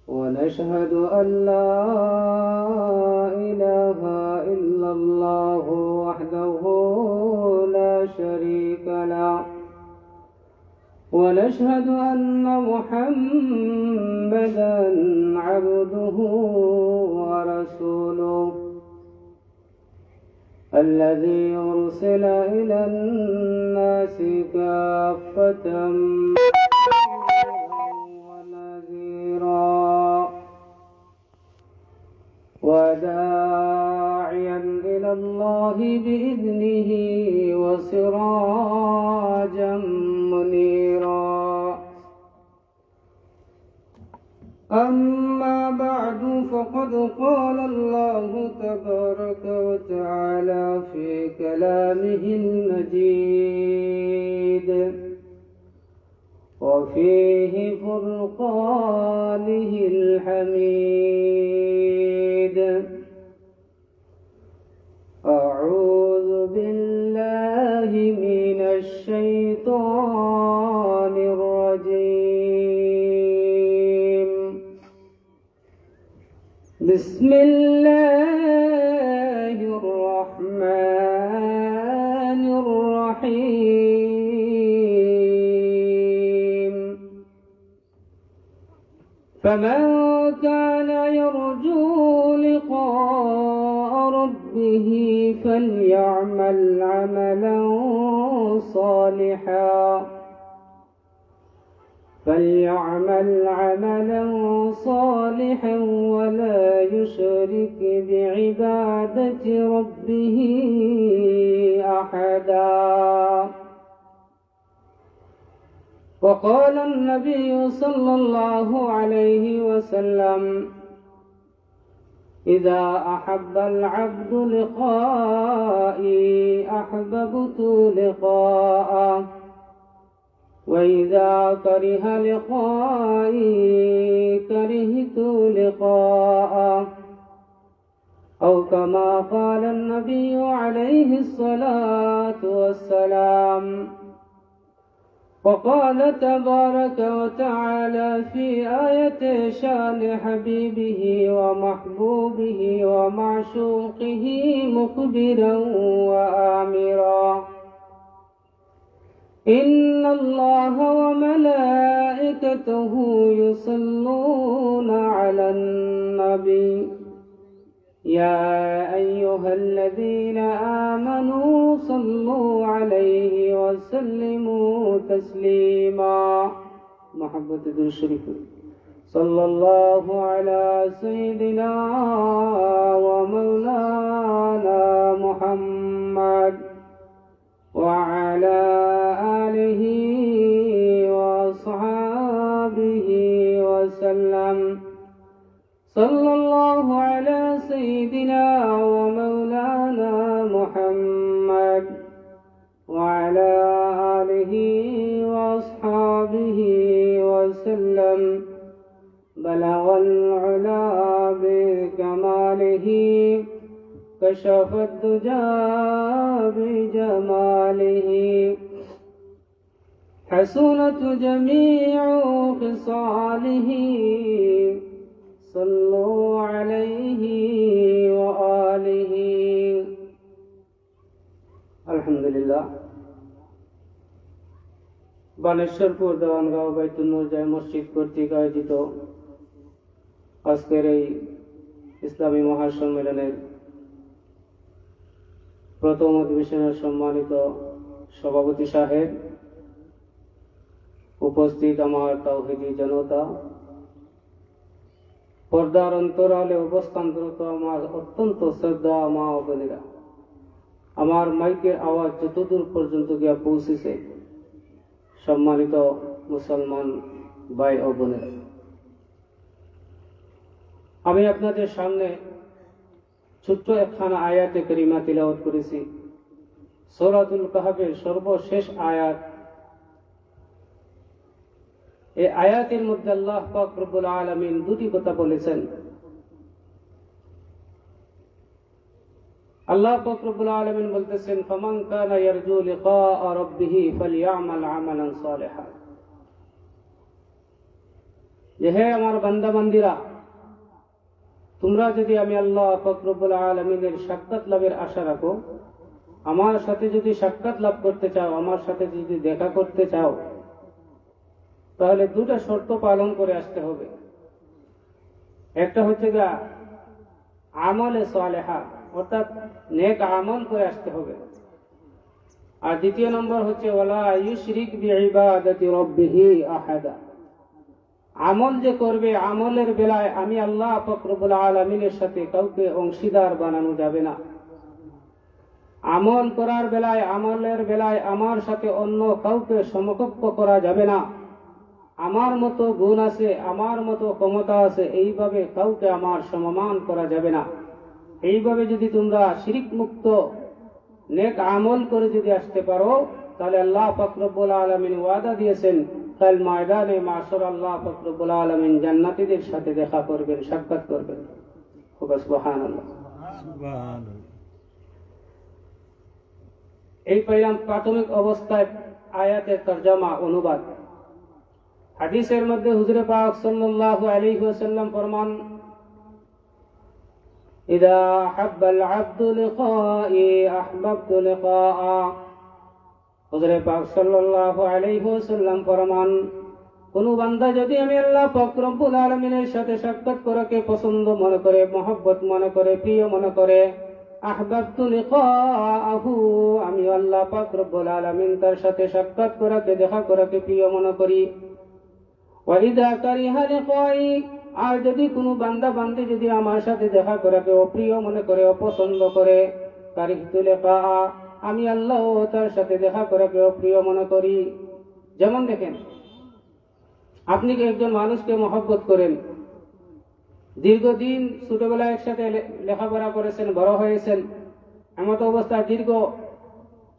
ونشهد أن لا إله إلا الله وحده لا شريك له، ونشهد أن محمدًا عبده ورسوله الذي أرسل إلى الناس كافة وداعيا إلى الله بإذنه وسراجا منيرا. أما بعد، فقد قال الله تبارك وتعالى في كلامه المجيد وفيه فرقانه الحميد. أعوذ بالله من الشيطان الرجيم. بسم الله الرحمن الرحيم. فمن كان يرجو لقاء ربه فليعمل عملا صالحا ولا يشرك بعبادة ربه أحدا. وقال النبي صلى الله عليه وسلم: إذا أحب العبد لقائي أحببت لقاءه، وإذا كره لقائي كرهت لقاءه، أو كما قال النبي عليه الصلاة والسلام. وقال تبارك وتعالى في آية شان حبيبه ومحبوبه ومعشوقه مخبرا وآمرا: إن الله وملائكته يصلون على النبي يا أيها الذين آمنوا صلوا عليه وسلموا تسليما. محبت درود شریف. صلى الله على سيدنا ومولانا محمد وعلى آله وأصحابه وسلم. صلى الله على سيدنا ومولانا محمد وعلى آله وأصحابه وسلم. بلغ العلا بكماله، كشف الدجى بجماله، حسنت جميع خصاله. صلوا عليه وآله. আলহামদুলিল্লাহ। বানেশ্বরপুর দেওয়ানগাঁও বাইতুল নূর জামে মসজিদ কর্তৃক আয়োজিত আজকের এই ইসলামী মহাসম্মেলনের প্রথম অধিবেশনের সম্মানিত সভাপতি সাহেব, উপস্থিত আমার তাওহীদি জনতা, পর্দার অন্তরালে অবস্থানরত আমার অত্যন্ত শ্রদ্ধা মা ও বোনেরা, আমার মাইকের আওয়াজ যতদূর পর্যন্ত গিয়া পৌঁছেছে, সম্মানিত মুসলমান ভাই ও বোনেরা, আমি আপনাদের সামনে ছোট্ট একখানা আয়াতে কারিমা তিলাওয়াত করেছি। সূরাতুল কাহফের সর্বশেষ আয়াত। এই আয়াতের মধ্যে আল্লাহ পাক রব্বুল আলামিন দুটি কথা বলেছেন। আল্লাহ পাক রব্বুল আলামিন বলতেছেন, ফামান কানা ইয়ারজু লিকা রাব্বিহি ফালইআমাল আমালান সালিহা। যে হে আমার বান্দা বান্দিরা, তোমরা যদি আমি আল্লাহ পাক রব্বুল আলামিনের সাক্ষাৎ লাভের আশা রাখো, আমার সাথে যদি সাক্ষাৎ লাভ করতে চাও, আমার সাথে যদি দেখা করতে চাও, তাহলে দুটা শর্ত পালন করে আসতে হবে। একটা হচ্ছে গা আমলে সালেহা, অর্থাৎ নেক আমল করে আসতে হবে। আর দ্বিতীয় নম্বর হচ্ছে ওয়ালা ইউশরিক বিইবাদাতি রাব্বিহি আহাদা। আমল যে করবে, আমলের বেলায় আমি আল্লাহ পাক রব্বুল আলামিনের সাথে কাউকে অংশীদার বানানো যাবে না। আমল করার বেলায়, আমলের বেলায় আমার সাথে অন্য কাউকে সমকক্ষ করা যাবে না। আমার মতো গুণ আছে, আমার মতো ক্ষমতা আছে, এইভাবে কাউকে আমার সমমান করা যাবে না। এইভাবে যদি তোমরা শিরিক মুক্ত নেক আমল করে যদি আসতে পারো, তাহলে আল্লাহ পাক রব্বুল আলামিন ওয়াদা দিয়েছেন, কাল ময়দানে মাশর আল্লাহ পাক রব্বুল আলামিন জান্নাতীদের সাথে দেখা করবেন, সাক্ষাৎ করবেন। সুবহানাল্লাহ। এই পরিণাম প্রাথমিক অবস্থায় আয়াতের তরজমা অনুবাদ। হাদিসের মধ্যে হুজুরে পাক সাল্লাল্লাহু আলাইহি ওয়াসাল্লাম ফরমান, ইদা হাব্বাল আবদু লিকাই আহবাবতু লিকাআ। হুজুরে পাক সাল্লাল্লাহু আলাইহি ওয়াসাল্লাম ফরমান, কোন বান্দা যদি আমি আল্লাহ পাক রব্বুল আলামিনের সাথে সাক্ষাৎ করাকে পছন্দ মনে করে, মহব্বত মনে করে, প্রিয় মনে করে, আহবাবতু লিকাআহু, আমি আল্লাহ পাক রব্বুল আলামিন তার সাথে সাক্ষাৎ করাকে, দেখা করাকে প্রিয় মনে করি। ওয়া ইদা কারিহা লিকাই, আর যদি কোনো বান্দা বান্দি যদি আমার সাথে দেখা করাকে অপ্রিয় মনে করে, অপছন্দ করে, কারিহতু লিকাআ, আমি আল্লাহ তার সাথে দেখা করাকে অপ্রিয় মনে করি। যেমন দেখেন, আপনি কি একজন মানুষকে মহব্বত করেন, দীর্ঘদিন ছোটবেলায় একসাথে লেখাপড়া করেছেন, বড় হয়েছেন, এমত অবস্থায় দীর্ঘ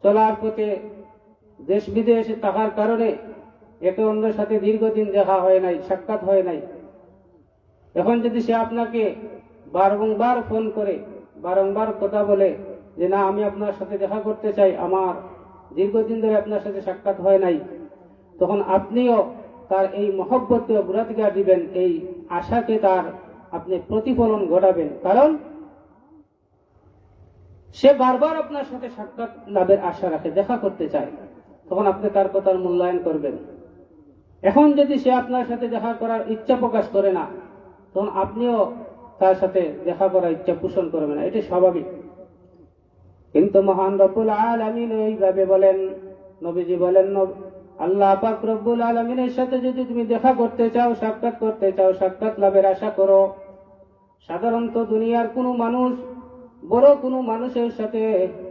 চলার পথে দেশ বিদেশে থাকার কারণে একে অন্যের সাথে দীর্ঘদিন দেখা হয় নাই, সাক্ষাৎ হয় নাই। এখন যদি সে আপনাকে বারংবার ফোন করে, বারংবার কথা বলে যে না আমি আপনার সাথে দেখা করতে চাই, আমার দীর্ঘদিন ধরে আপনার সাথে সাক্ষাৎ হয় নাই, তখন আপনিও তার এই মহব্বতকে অগ্রাধিকার দিবেন, এই আশাকে তার আপনি প্রতিফলন ঘটাবেন। কারণ সে বারবার আপনার সাথে সাক্ষাৎ লাভের আশা রাখে, দেখা করতে চায়, তখন আপনি তার কথার মূল্যায়ন করবেন। এখন যদি সে আপনার সাথে দেখা করার ইচ্ছা প্রকাশ করে না, তখন আপনিও তার সাথে দেখা করার ইচ্ছা পোষণ করবেন না, এটা স্বাভাবিক। কিন্তু মহান রব্বুল আলামিন এইভাবে বলেন, নবীজি বলেন, আল্লাহ পাক রব্বুল আলামিনের সাথে যদি তুমি দেখা করতে চাও, সাক্ষাৎ করতে চাও, সাক্ষাৎ লাভের আশা করো, সাধারণত দুনিয়ার কোনো মানুষ, বড় কোনো মানুষের সাথে,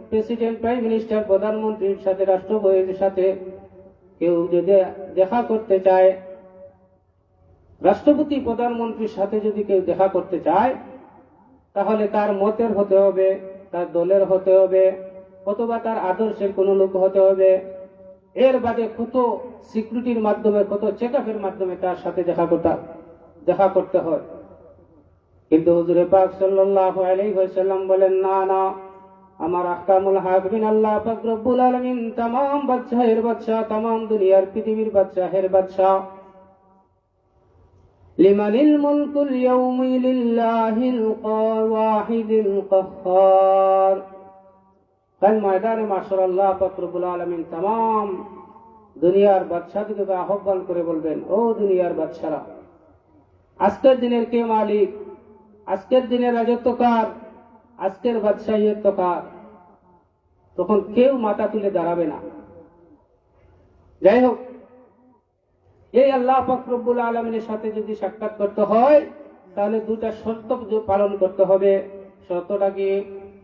প্রেসিডেন্ট, প্রাইম মিনিস্টার, প্রধানমন্ত্রীর সাথে, রাষ্ট্রপতির সাথে কেউ যদি দেখা করতে চায়, রাষ্ট্রপতি প্রধানমন্ত্রীর সাথে যদি কেউ দেখা করতে চায়, তাহলে তার মতের হতে হবে, তার দলের হতে হবে, অথবা তার আদর্শের কোন লোক হতে হবে। এর বাদে কত সিকিউরিটির মাধ্যমে, কত চেকআপের মাধ্যমে তার সাথে দেখা করতে হয়। কিন্তু হুজুরে পাক সাল্লাল্লাহু আলাইহি ওয়াসাল্লাম বলেন, না না, আমার আহকামুল হাকিমিন আল্লাহ পাক রব্বুল আলামিন तमाम বাদশাহের বাদশা, तमाम দুনিয়ার পৃথিবীর বাদশাহের বাদশা। লিমানিল মুলকুল ইয়াউমি লিল্লাহিল ওয়াহিদিল কাহ্হার। কাল ময়দানে মাশর আল্লাহ পাক রব্বুল আলামিন तमाम দুনিয়ার বাদশাদেরকে আহ্বান করে বলবেন, ও দুনিয়ার বাদশারা, আজকের দিনের কে মালিক, আজকের দিনের রাজত্বকার, আজকের বাদশাহিত্বকার। তখন কেউ মাথা তুলে দাঁড়াবে না। যাই হোক, এই আল্লাহ পাক রব্বুল আলামিনের সাথে যদি সাক্ষাৎ করতে হয়, তাহলে দুটা শর্ত পালন করতে হবে। শর্তটা কি?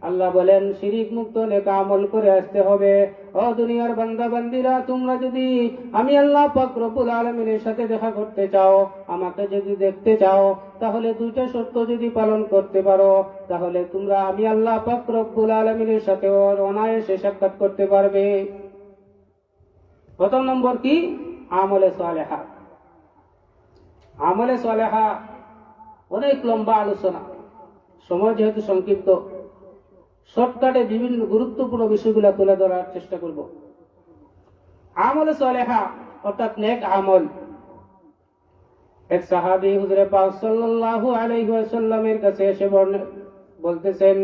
আল্লাহ বলেন, শিরিক মুক্ত নেক আমল করে আসতে হবে। ও দুনিয়ার বান্দা বান্দিরা, তোমরা যদি আমি আল্লাহ পাক রব্বুল আলামিনের সাথে দেখা করতে চাও, আমাকে যদি দেখতে চাও, তাহলে দুইটা শর্ত যদি পালন করতে পারো, তাহলে তোমরা আমি আল্লাহ পাক রব্বুল আলামিনের সাথে অনায়াসে সাক্ষাৎ করতে পারবে। প্রথম নম্বর কি? আমলে সালেহা। আমলে সালেহা অনেক লম্বা আলোচনা, সময় যেহেতু সংক্ষিপ্ত, শর্টকাটে বিভিন্ন গুরুত্বপূর্ণ বিষয়গুলো তুলে ধরার চেষ্টা করব। আমলে সালেহা অর্থাৎ নেক আমল, এক সাহাবী হুজুরে পাক সাল্লাল্লাহু আলাইহি ওয়াসাল্লামের কাছে এসে বলতেছেন,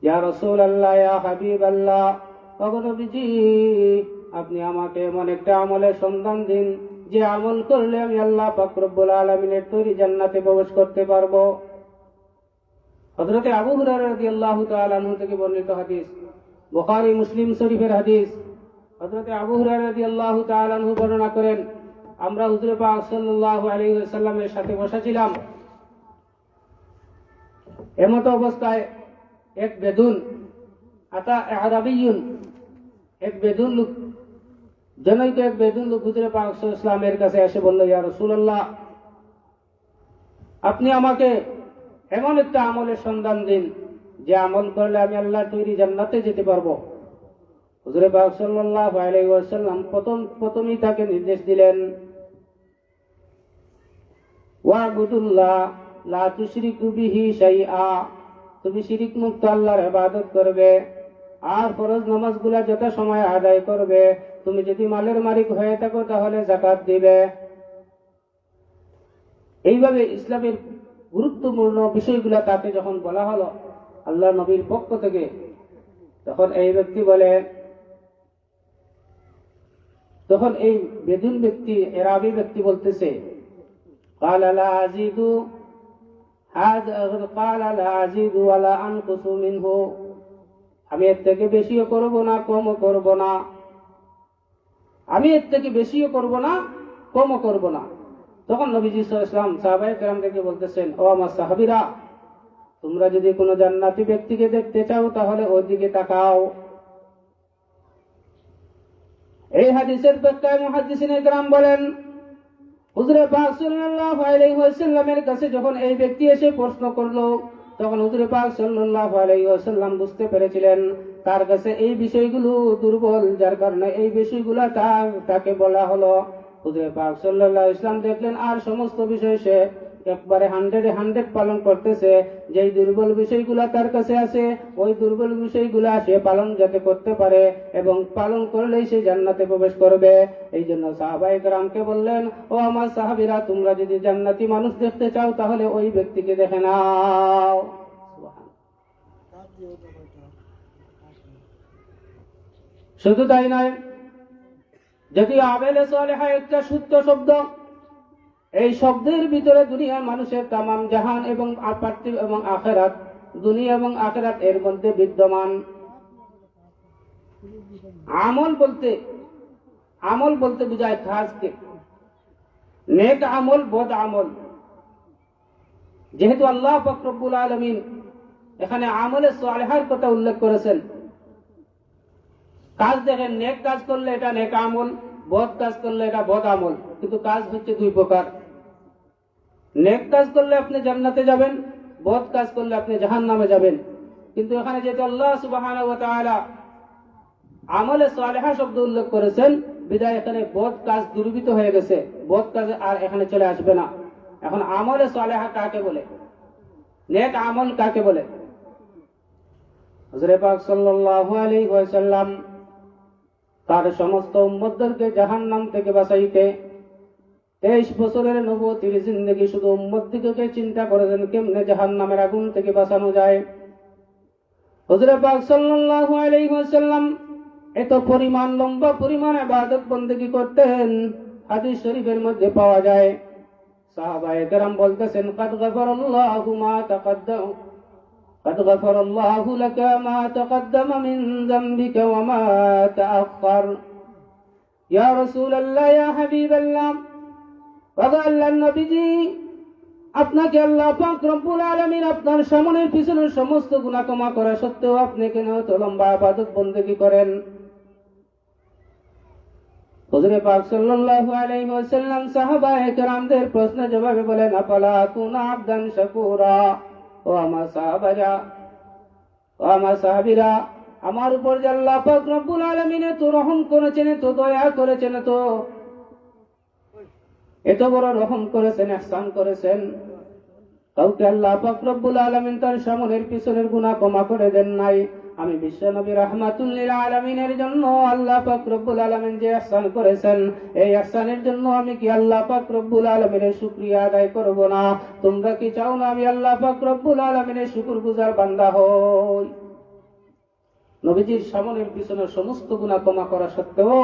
ইয়া রাসূলুল্লাহ, ইয়া হাবিবাল্লাহ, ওগো নবীজি, আপনি আমাকে এমন একটা আমলের সন্ধান দিন যে আমল করলে আমি আল্লাহ পাক রব্বুল আলামিনের তৈরি জান্নাতে প্রবেশ করতে পারবো। হযরত আবু হুরায়রা রাদিয়াল্লাহু তাআলা আনহু থেকে বর্ণিত হাদিস, বুখারী মুসলিম শরীফের হাদিস। হযরত আবু হুরায়রা রাদিয়াল্লাহু তাআলা আনহু বর্ণনা করেন, আমরা হুজুর পাক সাল্লাল্লাহু আলাইহি ওয়াসাল্লামের সাথে বসা ছিলাম। এমত অবস্থায় এক বেদুন, আতা আরাবিয়ুন, এক বেদুন লোক, জনৈক এক বেদুন লোক হুজুর পাক সাল্লাল্লাহু আলাইহি ওয়াসাল্লামের কাছে এসে বলল, ইয়া রাসূলুল্লাহ, আপনি আমাকে এমন একটা আমলের সন্ধান দিন যে আমল করলে আমি আল্লাহর তৈরি জান্নাতে যেতে পারবো। হুজুর পাক সাল্লাল্লাহু আলাইহি ওয়াসাল্লাম প্রথমেই তাকে নির্দেশ দিলেন, ওয়াবুদুল্লাহ লা তুশরিকু বিহি শাইআ, তুমি শিরিক মুক্ত আল্লাহর ইবাদত করবে, আর ফরজ নামাজগুলা যথা সময় আদায় করবে, তুমি যদি মালের মালিক হয়ে থাকো তাহলে যাকাত দিবে। এইভাবে ইসলামের গুরুত্বপূর্ণ বিষয়গুলা তাকে যখন বলা হলো আল্লাহ নবীর পক্ষ থেকে, তখন এই বেদুন ব্যক্তি, এরাবি ব্যক্তি বলতেছে, قال لا أزيد ولا أنقص منه, আমি এর থেকে বেশিও করব না, কমও করব না, আমি এর থেকে বেশিও করব না, কমও করব না। তখন নবীজি সাল্লাল্লাহু আলাইহি ওয়াসাল্লাম সাহাবায়ে কেরামদেরকে বলতেছেন, ও আমার সাহাবীরা, তোমরা যদি কোনো জান্নাতি ব্যক্তিকে দেখতে চাও তাহলে ওই দিকে তাকাও। এই হাদিসের ব্যাখ্যায় মুহাদ্দিসিনে কেরাম বলেন, হুজুর পাক সাল্লাল্লাহু আলাইহি ওয়াসাল্লামের কাছে যখন এই ব্যক্তি এসে প্রশ্ন করলো, তখন হুজুর পাক সাল্লাল্লাহু আলাইহি ওয়াসাল্লাম বুঝতে পেরেছিলেন তার কাছে এই বিষয়গুলো দুর্বল, যার কারণে এই বিষয়গুলো তাকে বলা হলো। হুজুর পাক সাল্লাল্লাহু আলাইহি ওয়াসাল্লাম দেখলেন আর সমস্ত বিষয় সে একবারে 100 পালন করতেছে, যেই দুর্বল বিষয়গুলা তার কাছে আছে ওই দুর্বল বিষয়গুলা সে পালন যাতে করতে পারে এবং পালন করলেই সে জান্নাতে প্রবেশ করবে। এই জন্য সাহাবায়ে কেরামকে বললেন, ও আমার সাহাবীরা, তোমরা যদি জান্নাতি মানুষ দেখতে চাও তাহলে ওই ব্যক্তিকে দেখে নাও। শুধু তাই নয়, যদি আমেলে সালেহা একটা সূত্র শব্দ, এই শব্দের ভিতরে দুনিয়ার মানুষের তামাম জাহান এবং পার্থিব এবং আখিরাত, দুনিয়া এবং আখিরাত এর মধ্যে বিদ্যমান। আমল বলতে বোঝায় কাজকে, নেক আমল, বদ আমল। যেহেতু আল্লাহ পাক রব্বুল আলামিন এখানে আমলে সালেহার কথা উল্লেখ করেছেন, কাজ দেখেন, নেক কাজ করলে এটা নেক আমল, বদ কাজ করলে এটা বদ আমল, কিন্তু কাজ হচ্ছে দুই প্রকার। নেক কাজ করলে আপনি জান্নাতে যাবেন, বদ কাজ করলে আপনি জাহান্নামে যাবেন। কিন্তু এখানে যেহেতু আল্লাহ সুবহানাহু ওয়া তাআলা আমলে সালেহা শব্দ উল্লেখ করেছেন, বিদায় এখানে বদ কাজ দুর্বৃত হয়ে গেছে, বদ কাজ আর এখানে চলে আসবে না। এখন আমলে সালেহা কাকে বলে, নেক আমল কাকে বলে? হযরত পাক সাল্লাল্লাহু আলাইহি ওয়াসাল্লাম তার সমস্ত উম্মতদেরকে জাহান্নাম থেকে বাঁচাইতে 23 বছরের নবুয়তের জিন্দেগি শুধু উম্মতদিগকে চিন্তা করেছেন কেমনে জাহান্নামের আগুন থেকে বাঁচানো যায়। হযরত পাক সাল্লাল্লাহু আলাইহি ওয়াসাল্লাম এত পরিমাণ লম্বা পরিমাণ ইবাদত বন্দেগী করতেন, হাদিস শরীফের মধ্যে পাওয়া যায়। সাহাবায়ে কেরাম বলতেছেন, قد غفر الله لك ما تقدم من ذنبك وما تأخر يا رسول الله يا حبيب الله وقال النبي, আপনাকে আল্লাহ পাক রব্বুল আলামিন আপনার সামনের পিছনের সমস্ত গুনাহ ক্ষমা করা সত্ত্বেও আপনি কেন এত লম্বা ইবাদত বন্দেগী করেন? হুজুর পাক সাল্লাল্লাহু আলাইহি ওয়াসাল্লাম সাহাবায়ে কেরামদের প্রশ্নের জবাবে বলেন, আফালা কুনা আবদান শাকুরা, ও আমার সাহাবীরা, আমার উপর যে আল্লাহ পাক রব্বুল আলামিন এত রহম করেছেন, এত দয়া করেছেন, এত বড় রহম করেছেন, ইহসান করেছেন, কাউকে আল্লাহ পাক রব্বুল আলামিন তার সামনের পিছনের গুনাহ ক্ষমা করে দেন নাই। আমি বিশ্ব নবী রাহমাতুল লিল আলামিনের জন্য আল্লাহ পাক রব্বুল আলামিন যে ইহসান করেছেন, এই ইহসানের জন্য আমি কি আল্লাহ পাক রব্বুল আলামিনের শুকরিয়া আদায় করব না? তোমরা কি চাও না আমি আল্লাহ পাক রব্বুল আলামিনের শুকরগুজার বান্দা হই? নবীজির সামনের পিছনে সমস্ত গুনাহ ক্ষমা করা সত্ত্বেও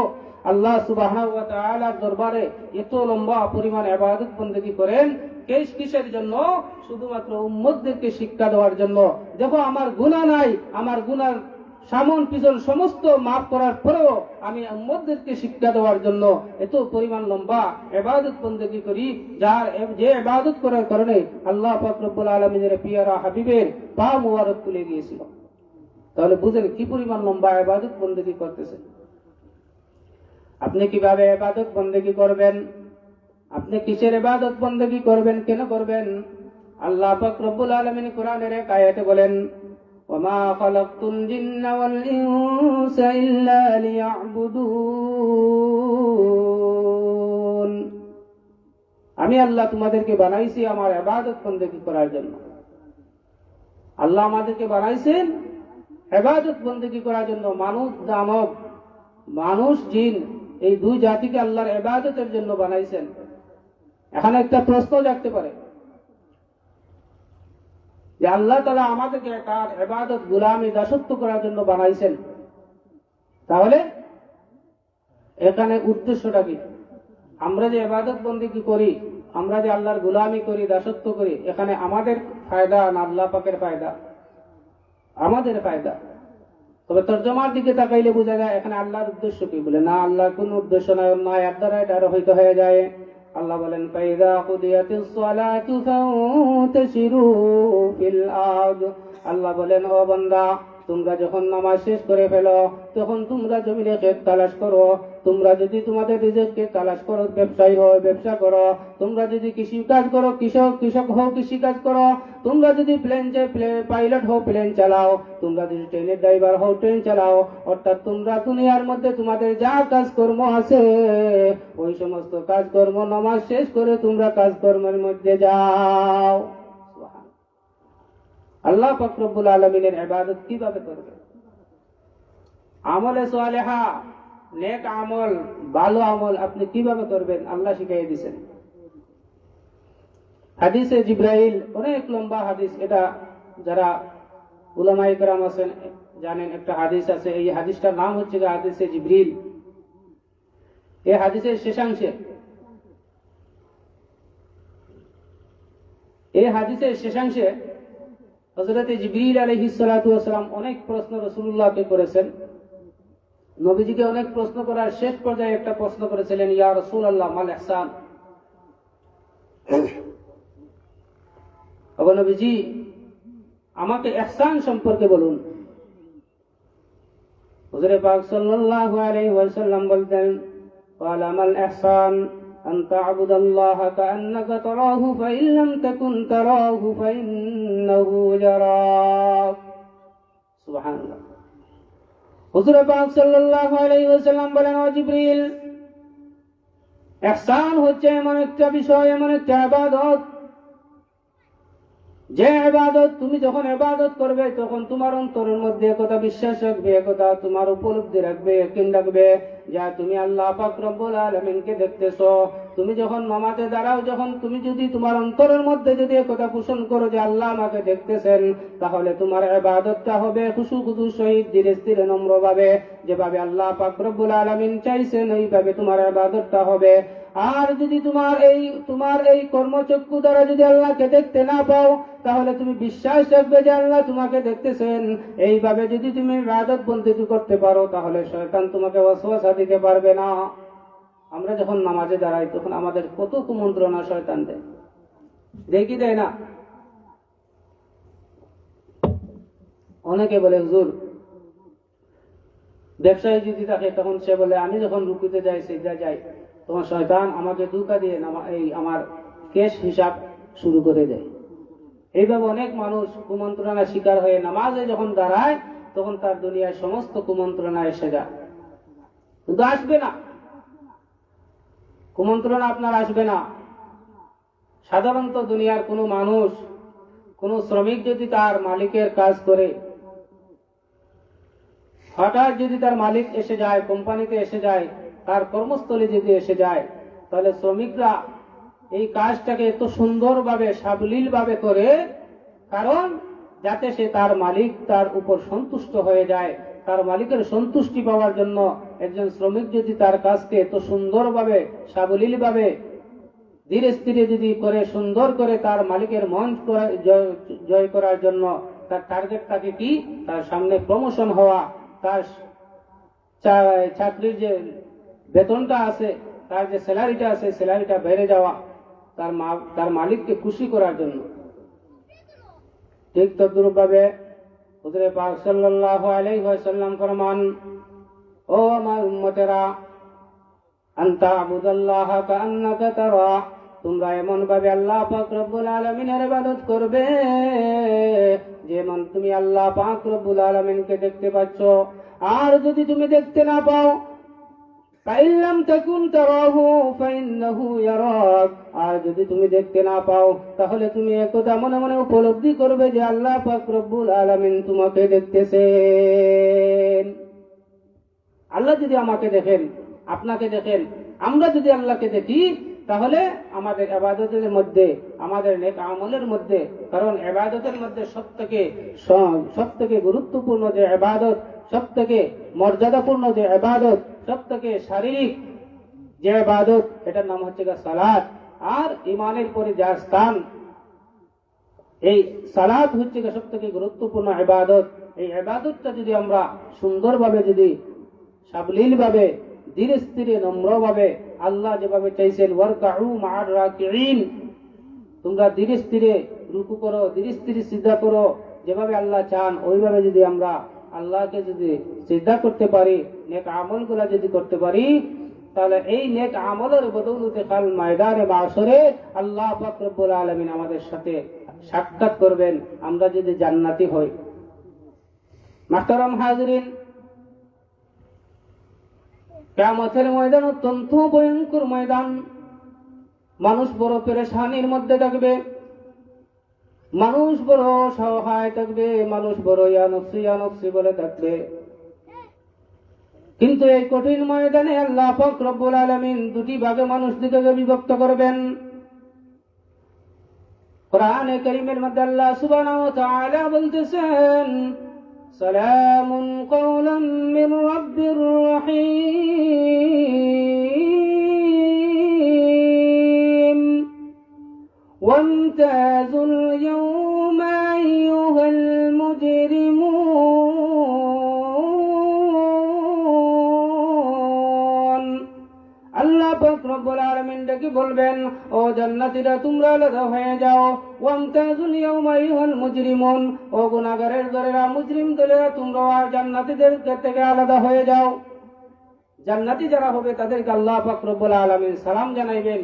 আল্লাহ সুবহানাহু ওয়া তাআলার দরবারে এত লম্বা পরিমাণ ইবাদত বন্দেগী করেন কিসের জন্য? শুধুমাত্র উম্মতদেরকে শিক্ষা দেওয়ার জন্য। দেখো আমার গুনাহ নাই, আমার গুনার সামন পিছন সমস্ত মাফ করার পরেও আমি উম্মতদেরকে শিক্ষা দেওয়ার জন্য এত পরিমাণ লম্বা ইবাদত বন্দেগী করি, যে ইবাদত করার কারণে আল্লাহ পাক রব্বুল আলামিনের পিয়ারা হাবিবের পা মুবারক তুলে গিয়েছিল। তাহলে বুঝেন কি পরিমাণ লম্বা ইবাদত বন্দেগী করতেছে। আপনি কিভাবে ইবাদত বন্দেগী করবেন? আপনি কিসের ইবাদত বন্দেগী করবেন, কেন করবেন? আল্লাহ পাক রব্বুল আলামিন কোরআনের এক আয়াতে বলেন, ওয়ামা খালাকতুল জিন্না ওয়াল ইনসা ইল্লা লিয়াবুদুন। আমি আল্লাহ তোমাদেরকে বানাইছি আমার ইবাদত বন্দেগী করার জন্য। আল্লাহ আমাদেরকে বানাইছেন ইবাদত বন্দেগী করার জন্য। মানুষ দানব, মানুষ জিন, এই দুই জাতিকে আল্লাহর ইবাদতের জন্য বানাইছেন। এখানে একটা প্রশ্ন জাগতে পারে যে আল্লাহ তাআলা আমাদেরকে তার ইবাদত গোলামি দাসত্ব করার জন্য বানাইছেন, তাহলে এখানে উদ্দেশ্যটা কি? আমরা যে ইবাদত বন্দেগী করি, আমরা যে আল্লাহর গোলামি করি, দাসত্ব করি, এখানে আমাদের ফায়দা না আল্লাহ পাকের ফায়দা? আমাদের ফায়দা। তবে তরজমার দিকে তাকাইলে বোঝা যায় এখানে আল্লাহর উদ্দেশ্য কি। বলে না, আল্লাহর কোন উদ্দেশ্য নাই, অন্য আয়াত দ্বারা এটা আরো হয়তো হয়ে যায়। আল্লাহ বলেন, ফাইযা কুদিয়াতিস সালাতু ফান্তাশিরু ফিল আরদ। আল্লাহ বলেন, ও বান্দা, তোমরা যখন নামাজ শেষ করে ফেলো তখন তোমরা জমিনে খেত তালাশ করো। তোমরা যদি তোমাদের রিজিককে তালাশ করো, ব্যবসায়ী হও ব্যবসা করো, তোমরা যদি কৃষি কাজ করো কৃষক হও কৃষি কাজ করো, তোমরা যদি পাইলট হও প্লেন চালাও, তোমরা যদি ট্রেনের ড্রাইভার হও ট্রেন চালাও। অর্থাৎ তোমরা দুনিয়ার মধ্যে তোমাদের যা কাজকর্ম আছে ওই সমস্ত কাজকর্ম নামাজ শেষ করে তোমরা কাজকর্মের মধ্যে যাও। আল্লাহ পাক রব্বুল আলামিনের ইবাদত কিভাবে করবে? আমলে সালেহা, নেক আমল, ভালো আমল আপনি কিভাবে করবেন আল্লাহ শিখিয়ে দিয়েছেন। হাদিসে জিব্রাইল, অনেক লম্বা হাদিস, এটা যারা উলামায়ে কেরাম আছেন জানেন। একটা হাদিস আছে, এই হাদিসটার নাম হচ্ছে হাদিসে জিব্রিল। এই হাদিসের শেষাংশে হযরত জিবরিল আলাইহিস সালাতু ওয়াস সালাম অনেক প্রশ্ন রাসূলুল্লাহকে করেছেন। নবীজিকে অনেক প্রশ্ন করার শেষ পর্যায়ে একটা প্রশ্ন করেছিলেন, ইয়া রাসূলুল্লাহ মাল ইহসান। ও নবীজি, আমাকে ইহসান সম্পর্কে বলুন। হুজুর পাক সাল্লাল্লাহু আলাইহি ওয়াসাল্লাম বলতেন, ক্বালা মাল ইহসান أن تعبد الله كأنك تراه فإن لم تكن تراه فإنه يراك. سبحان الله. হুজুর পাক সাল্লাল্লাহু আলাইহি ওয়াসাল্লাম বলেন, ও জিবরিল, ইহসান হচ্ছে এমন একটা বিষয়, এমন একটা ইবাদত, যে ইবাদত তুমি যখন ইবাদত করবে তখন তোমার অন্তরের মধ্যে একতা বিশ্বাস রাখবে, একতা তোমার উপলব্ধি রাখবে, ইয়াকিন রাখবে যা তুমি আল্লাহ পাক রব্বুল আলামিনকে দেখতেছো। তুমি যখন নামাজে দাঁড়াও, যখন তুমি যদি তোমার অন্তরের মধ্যে যদি একতা পোষণ করো যে আল্লাহ আমাকে দেখতেছেন, তাহলে তোমার ইবাদতটা হবে খুশু খুশু সহিত, ধীরে স্থিরে নম্রভাবে, যেভাবে আল্লাহ পাক রব্বুল আলামিন চাইছেন ওইভাবে তোমার ইবাদতটা হবে। আর যদি তোমার এই কর্মচক্ষু দ্বারা যদি আল্লাহকে দেখতে না পাও, তাহলে তুমি বিশ্বাস রাখবে যে আল্লাহ তোমাকে দেখতেছেন। এইভাবে যদি তুমি ইবাদত বন্দেগী করতে পারো, তাহলে শয়তান তোমাকে ওয়াসওয়াসা দিতে পারবে না। আমরা যখন নামাজে দাঁড়াই তখন আমাদের কত কুমন্ত্রণা শয়তান দেয়, দেখি দেয় না? অনেকে বলে, হুজুর, ব্যবসায়ী যদি থাকে তখন সে বলে, আমি যখন রুকুতে যাই সিজদা যাই তখন শয়তান আমাকে ধোঁকা দিয়ে আমার কেশ হিসাব শুরু করে দেয়। এইভাবে অনেক মানুষ কুমন্ত্রণার শিকার হয়ে নামাজে যখন দাঁড়ায় তখন তার দুনিয়ায় সমস্ত কুমন্ত্রণা এসে যায়। কিন্তু আসবে না, কুমন্ত্রণা আপনার আসবে না। সাধারণত দুনিয়ার কোনো মানুষ, কোনো শ্রমিক যদি তার মালিকের কাজ করে, হঠাৎ যদি তার মালিক এসে যায়, কোম্পানিতে এসে যায়, তার কর্মস্থলে যদি এসে যায়, তাহলে শ্রমিকরা এই কাজটাকে এত সুন্দরভাবে সাবলীল ভাবে করে, কারণ যাতে সে তার মালিক তার উপর সন্তুষ্ট হয়ে যায়। তার মালিকের সন্তুষ্টি পাওয়ার জন্য একজন শ্রমিক যদি তার কাজকে এত সুন্দরভাবে সাবলীল ভাবে ধীরে স্থিরে যদি করে, সুন্দর করে তার মালিকের মন জয় করার জন্য, তার টার্গেট থাকে কি? তার সামনে প্রমোশন হওয়া, তার চাকরির যে বেতনটা আছে, তার যে স্যালারিটা আছে, স্যালারিটা বেড়ে যাওয়া, তার মালিককে খুশি করার জন্য। ঠিক তদ্রূপ ভাবে হুজুরে পাক সাল্লাল্লাহু আলাইহি ওয়াসাল্লাম ফরমান, ও আমার উম্মতেরা, আনতা আবুদাল্লাহা কাআন্নাকা তারা, তোমরা এমন ভাবে আল্লাহ পাক রব্বুল আলামিনের ইবাদত করবে যেমন তুমি আল্লাহ পাক রব্বুল আলামিনকে দেখতে পাচ্ছ। আর যদি তুমি দেখতে না পাও, ফাইল্লাম তাকুন তারাহু ফাইন্নাহু ইয়ারাক, আর যদি তুমি দেখতে না পাও, তাহলে তুমি একদা মনে মনে উপলব্ধি করবে যে আল্লাহ পাক রব্বুল আলামিন তোমাকে দেখতেছেন। আল্লাহ যদি আমাকে দেখেন, আপনাকে দেখেন, আমরা যদি আল্লাহকে দেখি, তাহলে আমাদের ইবাদতের মধ্যে, আমাদের নেক আমলের মধ্যে, কারণ ইবাদতের মধ্যে সবথেকে গুরুত্বপূর্ণ যে ইবাদত, সবথেকে মর্যাদাপূর্ণ যে ইবাদত, সবথেকে শারীরিক যে ইবাদত, এটার নাম হচ্ছে সালাত। আর ঈমানের পরে যার স্থান, এই সালাত হচ্ছে সবথেকে গুরুত্বপূর্ণ ইবাদত। এই ইবাদতটা যদি আমরা সুন্দরভাবে, যদি সাবলীল ভাবে, ধীরে স্থিরে, নম্রভাবে, আল্লাহ যেভাবে চাইছেন, ওয়ারকাউ মা'আর রাকিঈন, তোমরা ধীরে স্থিরে রুকু করো, ধীরে স্থিরে সিজদা করো, যেভাবে আল্লাহ চান ওইভাবে যদি আমরা আল্লাহকে যদি সিজদা করতে পারি, নেক আমলগুলা যদি করতে পারি, তাহলে এই নেক আমলের বদৌলতে কাল ময়দানে মাশরে আল্লাহ পাক রব্বুল আলামিন আমাদের সাথে সাক্ষাৎ করবেন, আমরা যদি জান্নাতি হই। মাহতারাম হাজিরিন, কিয়ামতের ময়দান অত্যন্ত ভয়ঙ্কর ময়দান। মানুষ বড় পেরেশানির মধ্যে থাকবে, মানুষ বড় সহায় থাকবে, মানুষ বড় ইয়া নফসি বলে থাকবে। কিন্তু এই কঠিন ময়দানে আল্লাহ পাক রব্বুল আলামিন দুটি ভাগে মানুষদিকে বিভক্ত করবেন। কোরআনে কারীমের মধ্যে আল্লাহ সুবহানাহু ওয়া তাআলা বলতেছেন, সালামুন কাওলাম মির রাব্বির রহিম ওয়ামতাজুল ইয়াওমা আইয়ুহাল মুজরিমুন। আল্লাহ পাক রব্বুল আলামিন ডেকে বলবেন, ও জান্নাতীরা তোমরা আলাদা হয়ে যাও। ওয়ামতাজুল ইয়াওমা আইয়ুহাল মুজরিমুন, ও গুনাহগারের দলেরা, মুজরিম দলেরা, তোমরা আর জান্নাতীদের থেকে আলাদা হয়ে যাও। জান্নাতি যারা হবে তাদেরকে আল্লাহ পাক রব্বুল আলামিন সালাম জানাইবেন,